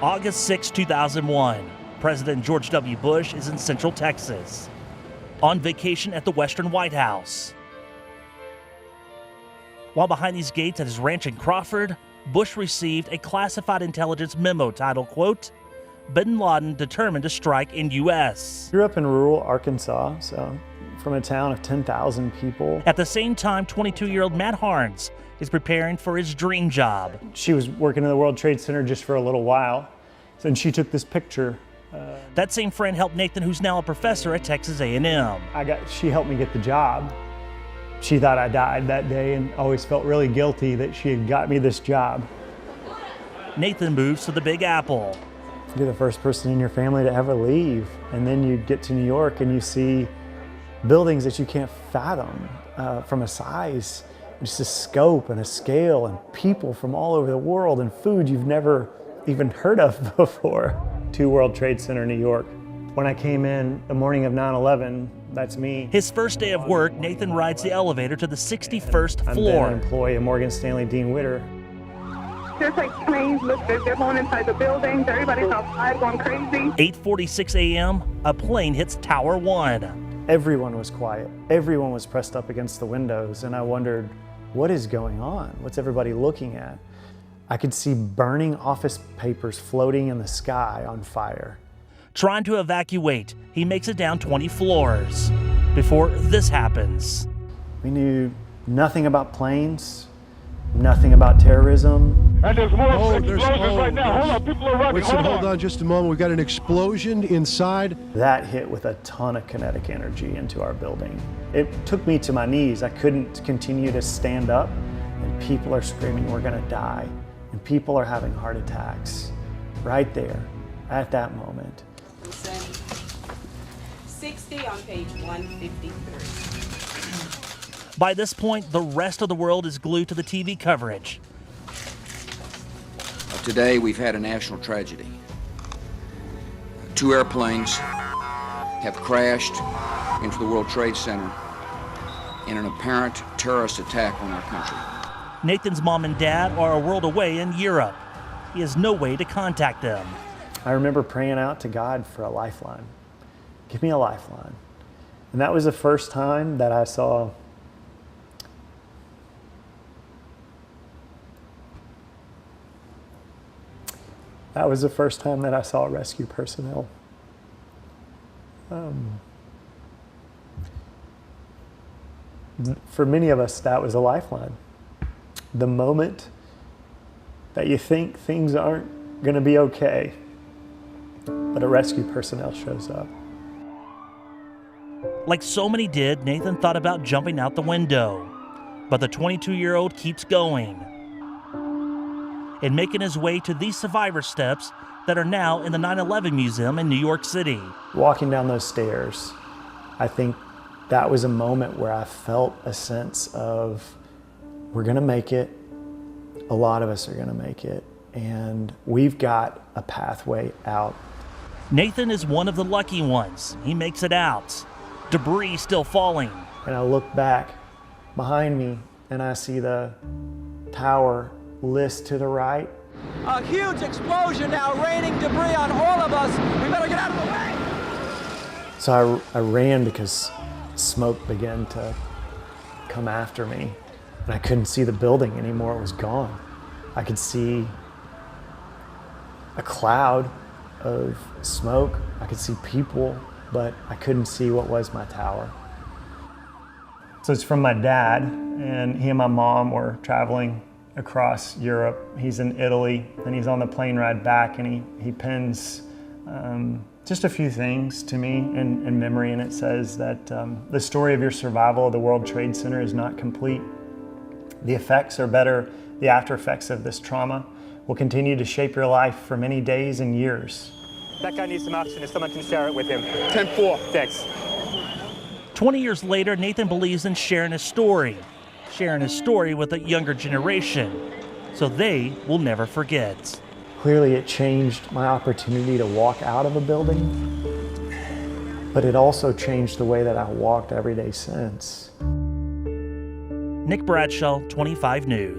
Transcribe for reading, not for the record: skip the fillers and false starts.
August 6, 2001. President George W. Bush is in Central Texas, on vacation at the Western White House. While behind these gates at his ranch in Crawford, Bush received a classified intelligence memo titled, quote, Bin Laden determined to strike in U.S. Grew up in rural Arkansas, so from a town of 10,000 people. At the same time, 22-year-old Matt Harns is preparing for his dream job. She was working in the World Trade Center just for a little while, and she took this picture. That same friend helped Nathan, who's now a professor at Texas A&M. She helped me get the job. She thought I died that day and always felt really guilty that she had got me this job. Nathan moves to the Big Apple. You're the first person in your family to ever leave, and then you get to New York and you see buildings that you can't fathom from a size, just a scope and a scale, and people from all over the world, and food you've never even heard of before. To World Trade Center, New York. When I came in the morning of 9/11, that's me. His first day of work, Nathan rides the elevator to the 61st I'm floor. then an employee of Morgan Stanley Dean Witter. There's like planes, look, they're going inside the buildings, everybody's outside going crazy. 8:46 a.m., a plane hits Tower 1. Everyone was quiet. Everyone was pressed up against the windows, and I wondered, what is going on? What's everybody looking at? I could see burning office papers floating in the sky on fire. Trying to evacuate, he makes it down 20 floors before this happens. We knew nothing about planes, nothing about terrorism. And there's more explosions right now. Hold on, people are running. Hold on just a moment. We've got an explosion inside. That hit with a ton of kinetic energy into our building. It took me to my knees. I couldn't continue to stand up, and people are screaming, we're gonna die. And people are having heart attacks right there at that moment. 60 on page 153. By this point, the rest of the world is glued to the TV coverage. Today, we've had a national tragedy. 2 airplanes have crashed into the World Trade Center in an apparent terrorist attack on our country. Nathan's mom and dad are a world away in Europe. He has no way to contact them. I remember praying out to God for a lifeline. Give me a lifeline. And that was the first time that I saw rescue personnel. For many of us, that was a lifeline. The moment that you think things aren't going to be okay, but a rescue personnel shows up. Like so many did, Nathan thought about jumping out the window, but the 22-year-old keeps going and making his way to these survivor steps that are now in the 9/11 Museum in New York City. Walking down those stairs, I think that was a moment where I felt a sense of, we're gonna make it. A lot of us are gonna make it, and we've got a pathway out. Nathan is one of the lucky ones. He makes it out. Debris still falling. And I look back behind me and I see the tower list to the right. A huge explosion now, raining debris on all of us. We better get out of the way. So I ran because smoke began to come after me. And I couldn't see the building anymore, it was gone. I could see a cloud of smoke, I could see people, but I couldn't see what was my tower. So it's from my dad, and he and my mom were traveling across Europe. He's in Italy, and he's on the plane ride back, and he pins just a few things to me in memory, and it says that the story of your survival of the World Trade Center is not complete. The effects, or better, the after effects of this trauma will continue to shape your life for many days and years. That guy needs some oxygen if someone can share it with him. 10-4. Thanks. 20 years later, Nathan believes in sharing his story with a younger generation, so they will never forget. Clearly it changed my opportunity to walk out of a building, but it also changed the way that I walked every day since. Nick Bradshaw, 25 News.